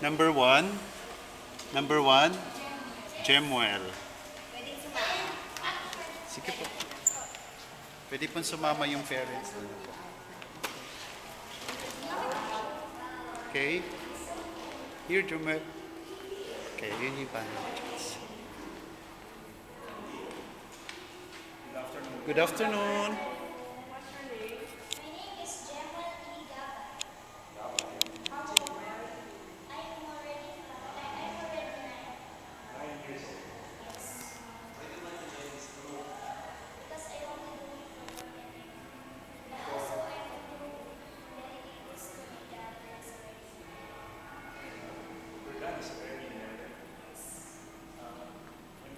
Number one. Number one, Jemuel. Sige po. Pwede pong sumama yung parents. Okay. Here, Jemuel. Okay, yun yung panel. Good afternoon.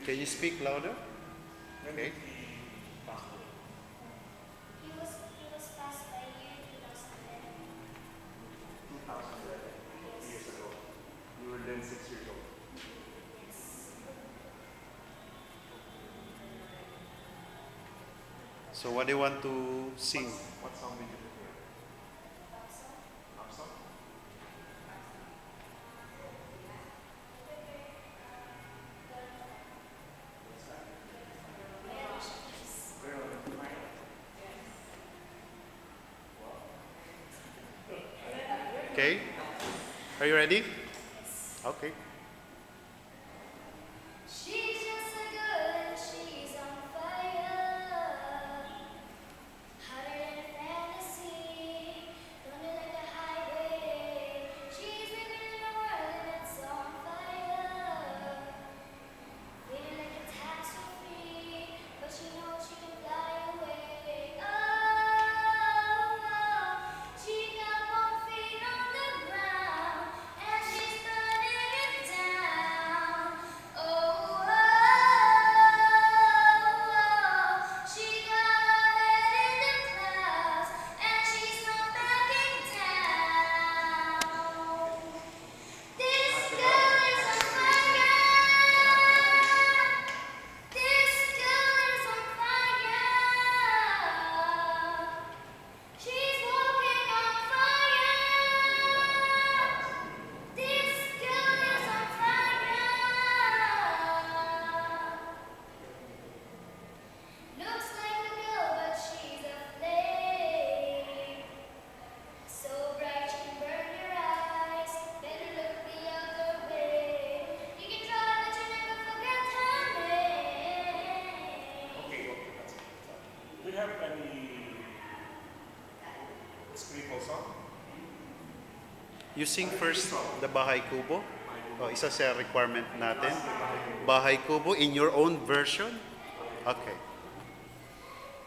Can you speak louder? Okay. He was passed by year 2011. 2011, years ago. You were then 6 years old. So what do you want to sing? What song did you prepare? Pop song? Okay. Are you ready? Okay. She's just so good, she's on fire. Hotter than a fantasy, running like a highway. She's living in a world that's on fire. Feeling like a tax-free, but she knows she can fly away. Oh, she got both feet on the ground, and she's burning it down. Oh, she got her head in the clouds, and she's not backing down. This girl is on fire. This girl is on fire. She's walking on fire. This girl is on fire. Looks like a girl, but she's a flame. So bright you can burn your eyes. Better look the other way. You can try, but you never forget her name. Okay, that's it. Do you have any spiritual song? You sing first the Bahay Kubo. Oh, isa sa requirement natin. Bahay Kubo in your own version. Okay.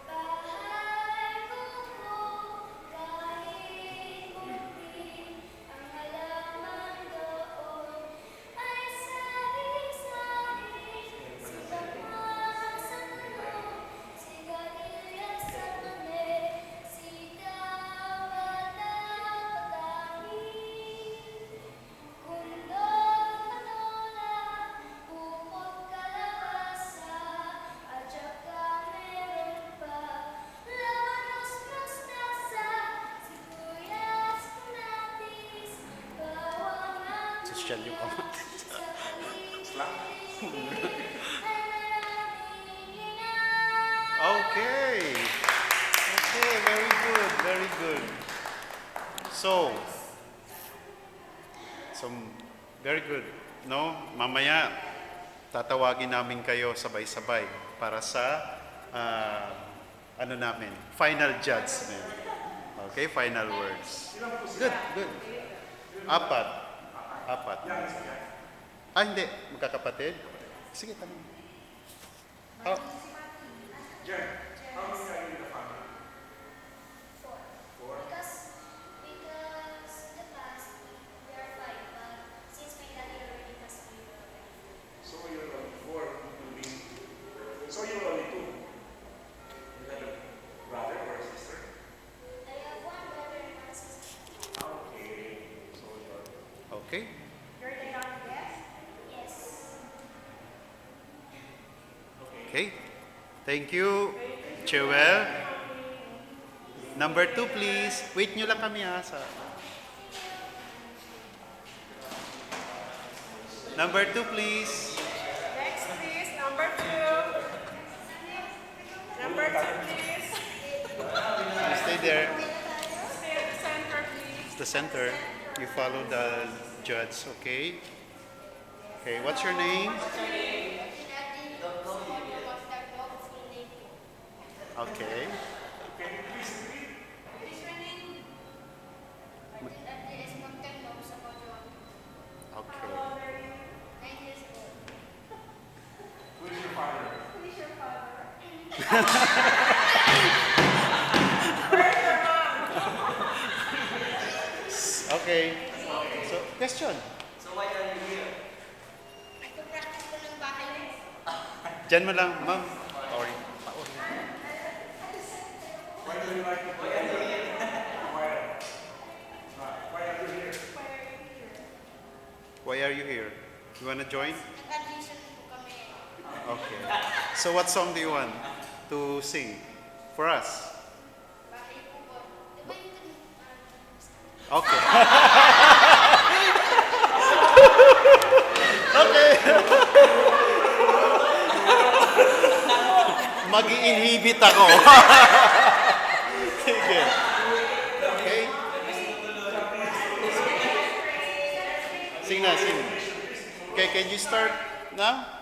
Bahay kubo, kahit munti ang halaman doon ay sari-sari, sitamas at talong, sigarilyas at mani, sitaw at napatahi, kundol, patola, upot, kalabasa, at saka meron pa labanos, mustasa, sibuyas, kamatis, bawang at Social yung kamatis. sa paligid ay maraming inay. Okay. Okay, very good, very good. So very good. No, mamaya tatawagin namin kayo sabay-sabay para sa ano namin, final judgment. Okay, final words. Good, good. Apat. Apat. Ah, hindi. Magkakapatid? Sige, tanong. Oh, Jen, how many are you in the family? Four? Because in the past we are five, but since my daddy already passed away, we are already four. So you're only four. So you're only two. You have a brother or a sister? I have one brother and one sister. Okay. So you're okay. You're the youngest? Yes. Okay. Thank you, Chewel. Number 2, please. Wait nyo lang kami ha. Number 2, please. Next, please. Number 2. Number 2, please. You stay there. Stay at the center, please. It's the center. You follow the judge, okay? Okay, what's your name? Okay. Okay. Who's your father? Okay. So, question. Diyan mo lang, ma'am. Sorry. Why do you like to play? Why? Why are you here? Why are you here? You wanna join? Okay. So what song do you want to sing for us? Okay. Okay. Mag-i-inhibit ako. Sige. Okay. Sing na, sing. Okay, can you start now?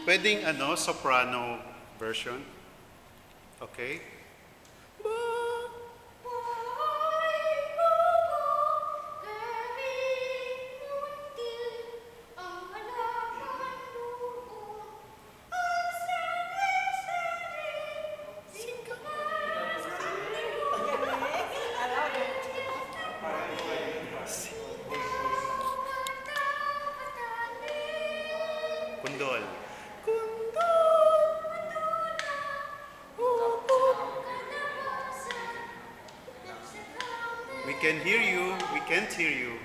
Pwedeng soprano version. Okay? Kundol. We can hear you. We can't hear you.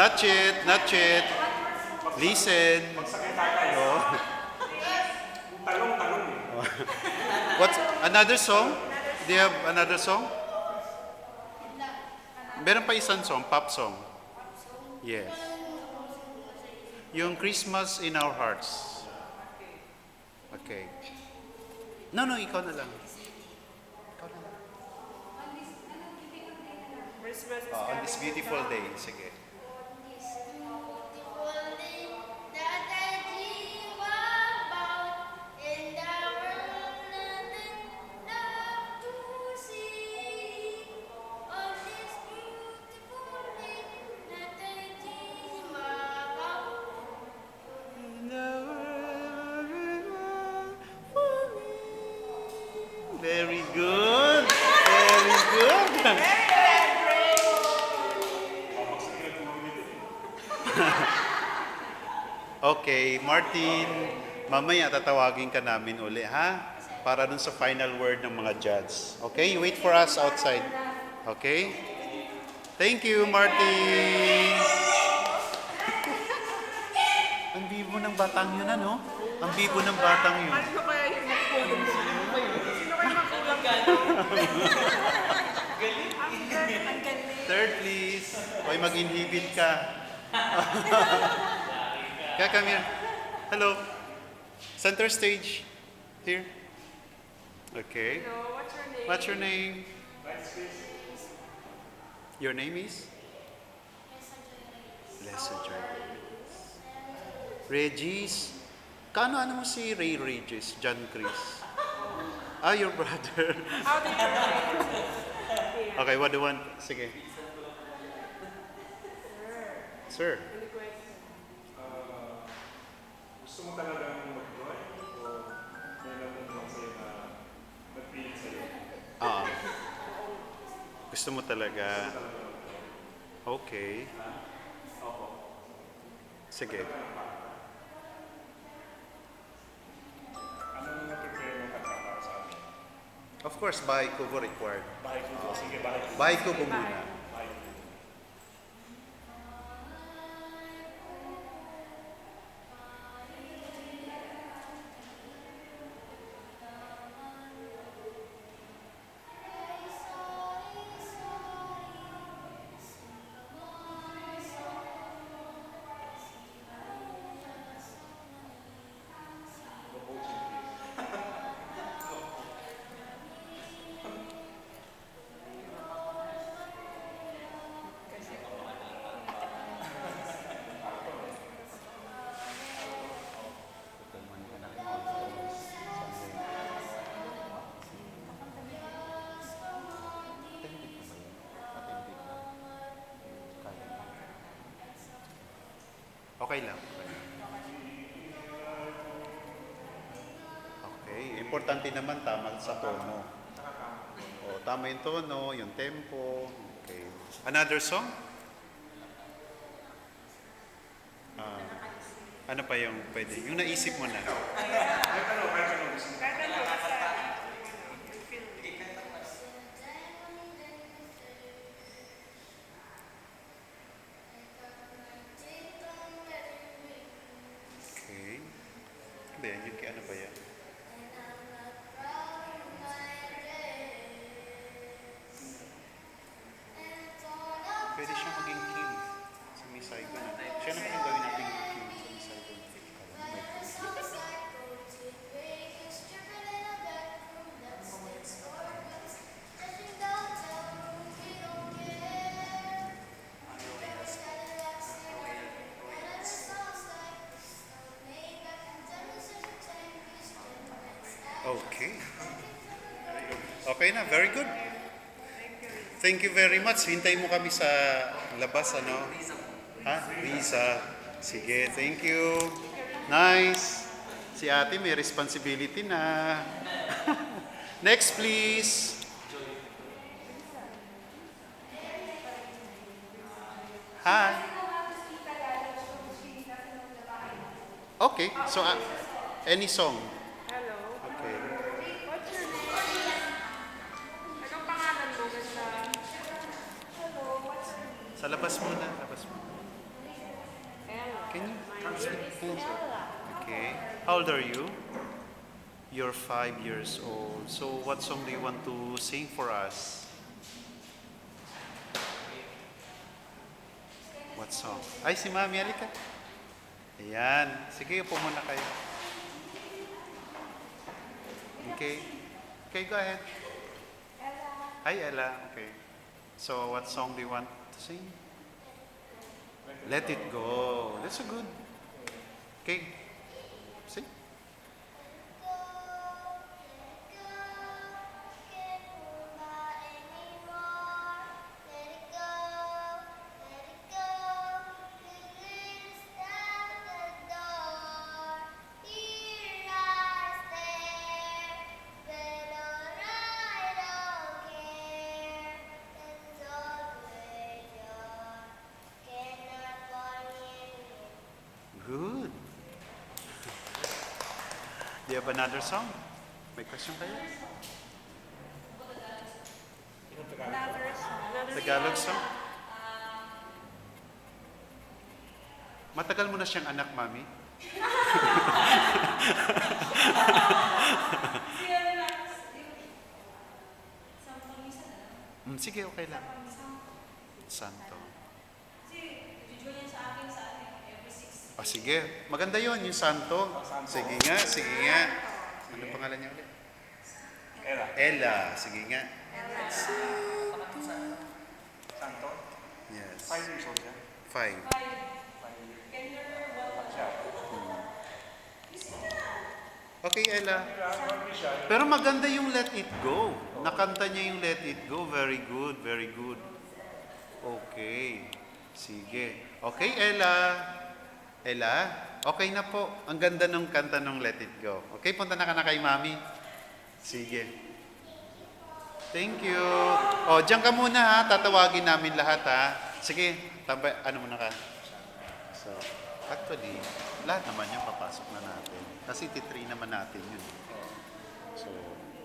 Not yet, not yet. Listen. Oh. Talong. What's another song? Do you have another song? Meron pa isang song, pop song. Yes. Yung Christmas in Our Hearts. Okay. No, ikaw na lang. Ikaw na lang. Christmas is On this beautiful day. Sige. Very good. Very good. Okay, Martin, mamaya tatawagin ka namin uli, ha? Para dun sa final word ng mga judge. Okay, you wait for us outside. Okay? Thank you, Martin. Ang bibo ng batang yun, ano? Ang bibo ng batang yun. Ano kaya yung magkulong? Sino kaya magkulang? Ang galing. Third, please. Hoy, mag-inhibit ka. Kaya come here. Hello. Center stage. Here. Okay. Hello, what's your name? What's your name? Your name is? Blessed Joy. Regis. Ano mo si Ray Regis? John Chris. Ah, your brother. How do you relate? Okay, what do you want? Sige. Sir. Any question? Gusto Gusto mo talaga? Okay. Sige. Ano na prepare mo kanta para sa amin? Of course, bahay kubo required. Bahay ko. Sige, bahay ko. Bahay kubo muna. Bahay ko. Okay lang. Okay. Importante naman tama sa tono. O, tama yung tono, yung tempo. Okay. Another song? Ah, ano pa yung pwede? Yung naisip mo na. Kahit ano gusto mo. Kahit ano, basta you feel Okay. Hindi, yung kaya ano ba yan? Pwede siya maging king sa Miss Saigon. Siya naman yung gawin natin king sa Miss Saigon. Okay. Okay na, very good. Thank you very much. Hintay mo kami sa labas, ano? Ha? Visa. Sige, thank you. Nice. Si ate may responsibility na. Next, please. Hi. Okay, so any song? hello. Okay. What's your name? Anong pangalan mo? Ganda. Hello, what's your name? Sa labas muna, labas muna. Ella. Can you? My name is Ella. Okay. How old are you? You're 5 years old. So what song do you want to sing for us? What song? Ay, si Mami, halika. Ayan. Sige, upo muna kayo. Okay. Okay, go ahead. Hi, Ella. Okay. So what song do you want to sing? Let It Go. That's a good. Okay. Sing. Good. Do you have another song? May question kayo? Another song. Tagalog song? Matagal mo na siyang anak, Mami? Sige, okay lang. Santo. Ah, sige. Maganda yon yung santo. Sige nga, sige nga. Ano pangalan niya ulit? Era. Ella. Sige nga. Santo. Yes. 5 years old yan. 5. Siya. Okay, Ella. Grabe siya. Pero maganda yung Let It Go. Nakanta niya yung Let It Go. Very good, very good. Okay. Sige. Okay, Ella. Ella, okay na po. Ang ganda ng kanta ng Let It Go. Okay, punta na ka na kay Mami. Sige. Thank you. O, diyan ka muna ha. Tatawagin namin lahat ha. Sige, tambay, ano muna ka? So, actually, lahat naman yung papasok na natin. Kasi T3 naman natin yun. So,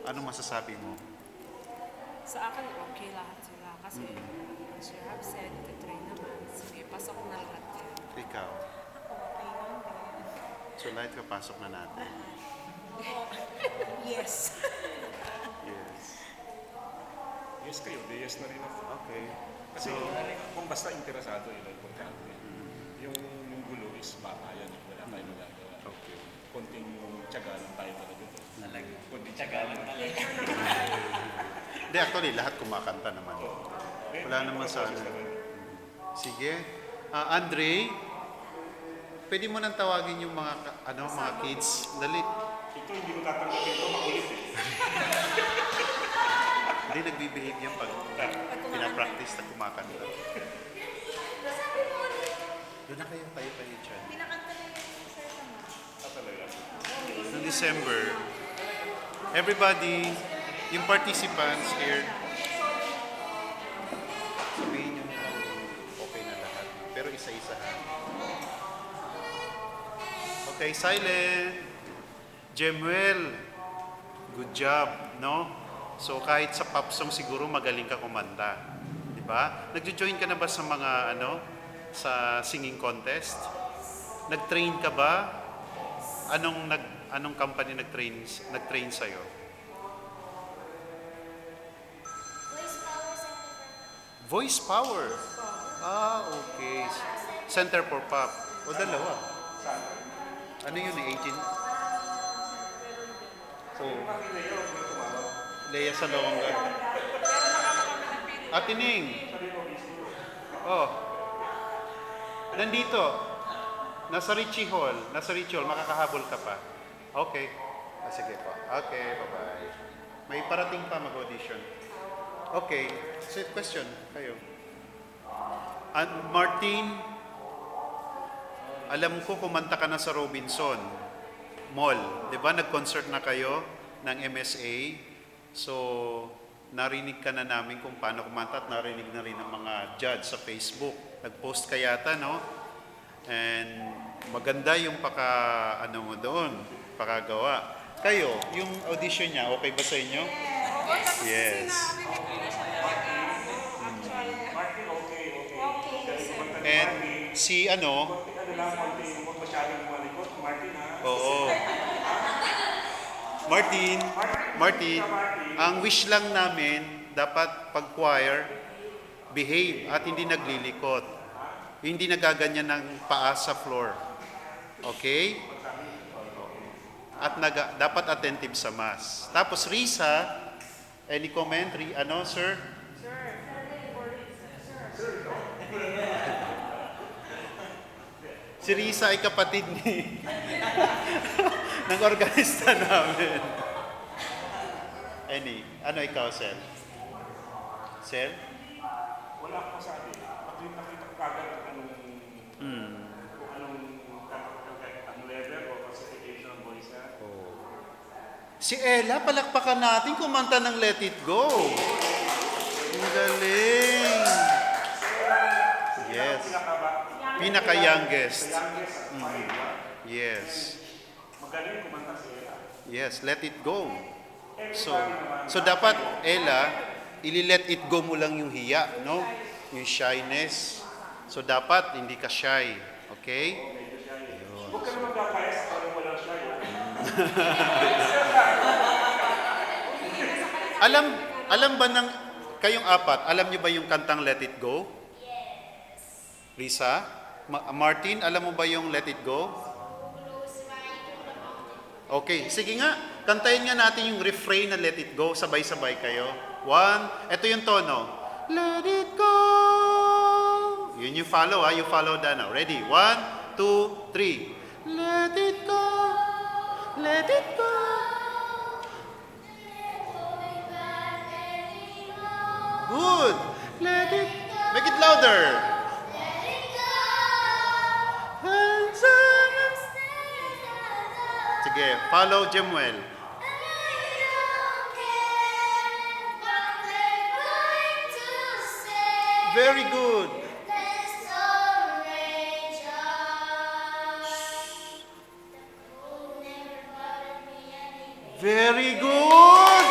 ano masasabi mo? Sa akin, okay lahat sila. Kasi, as you have said, titry naman. Sige, pasok na lahat yan. Ikaw. Okay lang din. So, lahat papasok na natin. Yes. Yes. Yes kayo, di yes na rin ako. Okay. Kasi So, kung basta interesado, yun ang importante. Yung gulo is baka yan, wala tayong magagawa. okay. Konting tiyaga lang tayo talaga doon. Talaga. Konting tiyaga lang talaga. Hindi, actually, lahat kumakanta naman. Wala naman sa ano. Sige. Andre, pwede mo nang tawagin yung mga, mga kids. Dali. Ito hindi ko tatanggapin ito, makulit eh. Hindi nagbibehave yan pag pinapractice na kumakanta. Doon na kayo, tayo dyan. Pinakanta na yung sir naman. Ah, talaga. Noong December, everybody, yung participants here, sabihin nyo nila okay na lahat. Pero isa-isa ha. Okay, silent. Jemuel, good job, no? So kahit sa pop song siguro magaling ka kumanta. Di ba? Nagjo-join ka na ba sa mga sa singing contest? Nag-train ka ba? Anong company nag-train sa iyo? Voice Power Center. Voice Power. Okay. Center for Pop. O dalawa. Ano yun, agent? So, Leia Salonga. Atining. Oh. Nandito. Nasa Richie Hall. Makakahabol ka pa. Okay. Sige po. Okay, bye-bye. May parating pa mag-audition. Okay. So, question. Kayo. Martin, alam ko kumanta ka na sa Robinson Mall. Di ba? Nag-concert na kayo ng MSA. So, narinig ka na namin kung paano kumanta at narinig na rin ng mga judge sa Facebook. Nag-post ka yata, no? And maganda yung mo doon, pakagawa. Kayo, yung audition niya, okay ba sa inyo? Oo, tapos Yes. sinabi na siya talaga. Actually, Martin, okay. okay. sir. And si Ano lang, konti, huwag masyadong malikot. Martin ha? oo. Martin, ang wish lang namin, dapat pag choir, behave at hindi naglilikot. Hindi nagaganyan ng paa sa floor. Okay? At dapat attentive sa mass. Tapos Risa, any comment? Sir? Si Risa ay kapatid ni ng organista namin. Ano ikaw, Sel? Sel? Wala akong masabi. Nakita ko kagad kung anong level o classification ng voice na. Si Ella, palakpakan natin, kumanta ng Let It Go. Ang galing. Yes. Pinaka-youngest. Yes. Magaling kumanta siya. Yes, let it go. So dapat, Ella, ili-let it go mo lang yung hiya, no? Yung shyness. So dapat, hindi ka shy. Okay? Huwag ka naman kakaya sa parang walang siya. Alam ba kayong apat, alam niyo ba yung kantang Let It Go? Yes. Risa? Martin, alam mo ba yung Let It Go? Close right to the mountain. Okay, sige nga. Kantayin nga natin yung refrain na Let It Go. Sabay-sabay kayo. Ito yung tono. Let it go. Yun yung follow ha. You follow that now. Ready? 1, 2, 3. Let it go. Let it go. Good. Let it. Make it louder. Hands up. Sige, follow Jemuel. Very good. Let the storm rage on. The cold never bothered me anyway. Very good.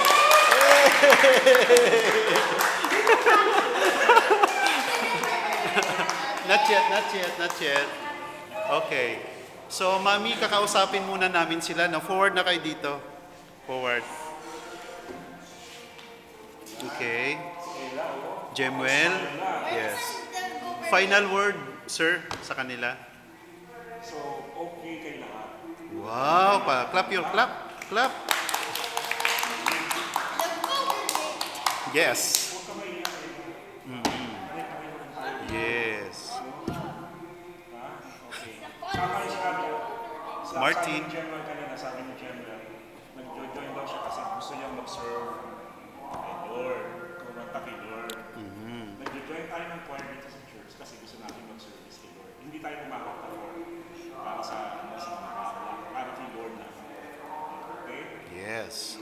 Not yet, not yet, not yet. Okay. So, Mami, kakausapin muna namin sila. No? Forward na kayo dito. Forward. Okay. Jemuel. Yes. Final word, sir, sa kanila. So, okay kay lahat. Wow. Clap your clap. Clap. Yes. Huwag ka maiyak kayo. Yes. Ha? Okay. Tama yung sinabi ko. Martin. Sabi ni General kanina, sabi ni General, nag-join daw siya kasi gusto niyang mag-serve kay Lord. Kumanta kay Lord. Nag-join tayo ng choir dito sa church kasi gusto natin mag-service kay Lord. Hindi tayo kumakanta para sa mga tao lang. Para kay Lord na. Okay? Yes.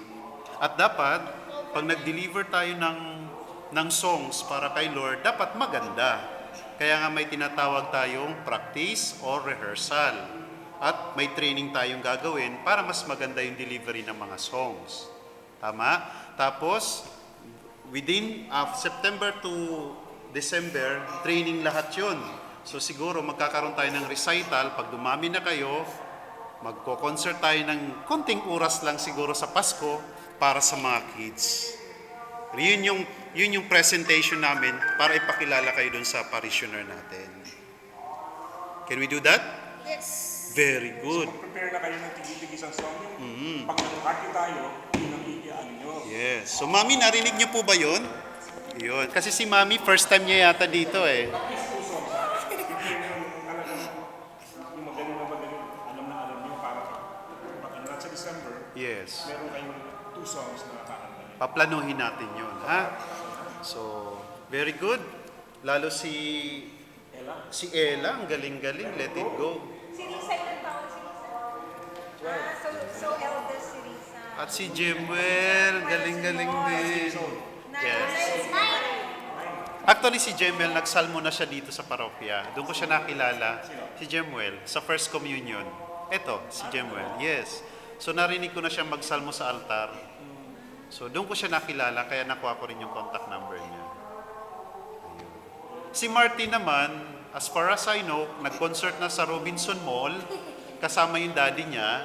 At dapat, pag nag-deliver tayo ng songs para kay Lord, dapat maganda. Kaya nga may tinatawag tayong practice or rehearsal. At may training tayong gagawin para mas maganda yung delivery ng mga songs. Tama? Tapos, within September to December, training lahat yun. So siguro magkakaroon tayo ng recital. Pag dumami na kayo, magko-concert tayo ng konting oras lang siguro sa Pasko para sa mga kids. Yun yung presentation namin para ipakilala kayo dun sa parishioner natin. Can we do that? Yes. Very good. So, prepare na kayo ng tigil-tigisang song. Pag nag-party tayo, yun ang iiyaan nyo. Yes. So, Mami, narinig niyo po ba yun? Yun. Kasi si Mami, first time niya yata dito eh. Yung magaling na magaling, alam na alam nyo para pag sa December, Yes. meron kayong 2 songs na kakanta. Paplanuhin natin yun, ha? So, very good. Lalo si Ella, ang galing-galing. Let it go. Si Risa, ilang taon si Risa? So eldest si Risa. At si Jemuel, galing-galing din. Yes. Actually, si Jemuel, nagsalmo na siya dito sa parokya. Doon ko siya nakilala. Si Jemuel, sa First Communion. Eto, si Jemuel. Yes. So, narinig ko na siya magsalmo sa altar. So, doon ko siya nakilala, kaya nakuha ko rin yung contact number niya. Ayun. Si Martin naman, as far as I know, nag-concert na sa Robinson Mall, kasama yung daddy niya.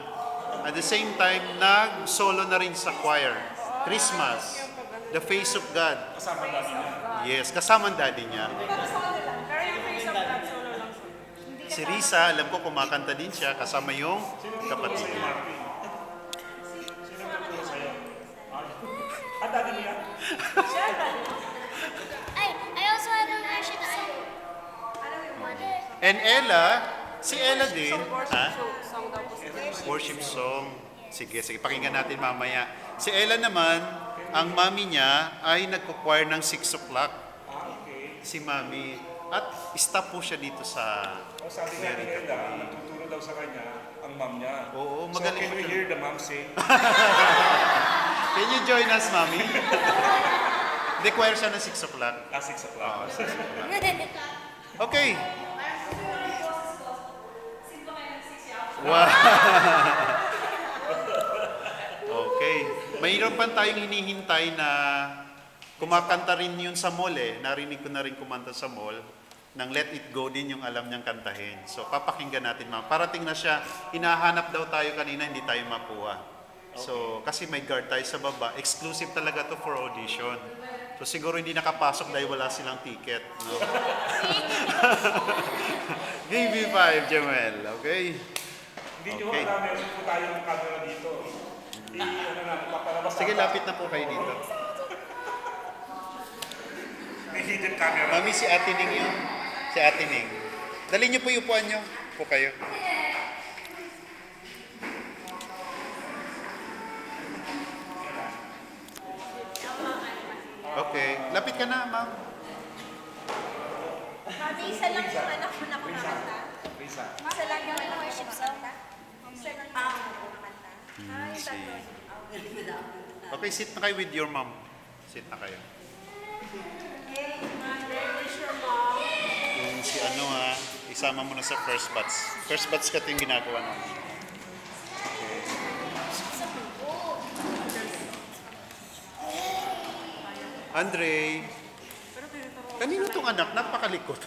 At the same time, nag-solo na rin sa choir. Christmas, The Face of God. Kasama natin yan. Yes, kasama ang daddy niya. Pero solo lang. Pero yung face of God, solo lang. Hindi Si Risa, alam ko kumakanta din siya, kasama yung kapatid niya. Sino ang tuturo sa'yo? Dati niya? I also have a worship song. And Ella, si Ella din, ha? Song daw po si Worship song. Sige, pakinggan natin mamaya. Si Ella naman, ang mami niya ay nagko-choir ng 6 o'clock. Okay. Si mami. At stop po siya dito sa O sabi nga ni Ella, nagtuturo daw sa kanya ang mom niya. Oo, So magaling can we siya. hear the mom sing? Can you join us, mami? Hindi, choir siya ng 6 o'clock. 6 o'clock. Okay. Wow. Okay. Mayroon pa tayong hinihintay na kumakanta rin yun sa mall eh. Narinig ko na rin kumanta sa mall. Nang Let It Go din yung alam niyang kantahin. So papakinggan natin ma'am. Parating na siya. Hinahanap daw tayo kanina, hindi tayo makuha. So kasi may guard tayo sa baba. Exclusive talaga to for audition. So siguro hindi nakapasok dahil wala silang ticket. No? Give me 5, Jamel. Okay? Hindi nyo Okay. alam, meron po tayo ng camera dito. Ano na, papalabas Sige, natin. lapit na po kayo dito. May hidden camera. Mami, si Ate Ning yun. Si Ate Ning. Dali niyo po yung upuan niyo. Po kayo. Okay. Lapit ka na, ma'am. Mami, isa lang yung anak mo na kumakanta. Risa. Isa lang yung anak worship song. Isa lang yung anak mo kumakanta. Ay, see. tatlo. Okay, sit na kayo with your mom. Sit na kayo. Hey, mother. siya, ma'am. Yung si ano ha, isama mo na sa first batch. First batch ka ito yung ginagawa namin. Andre, Pero tinuturo ko kanino tong anak? Napakalikot.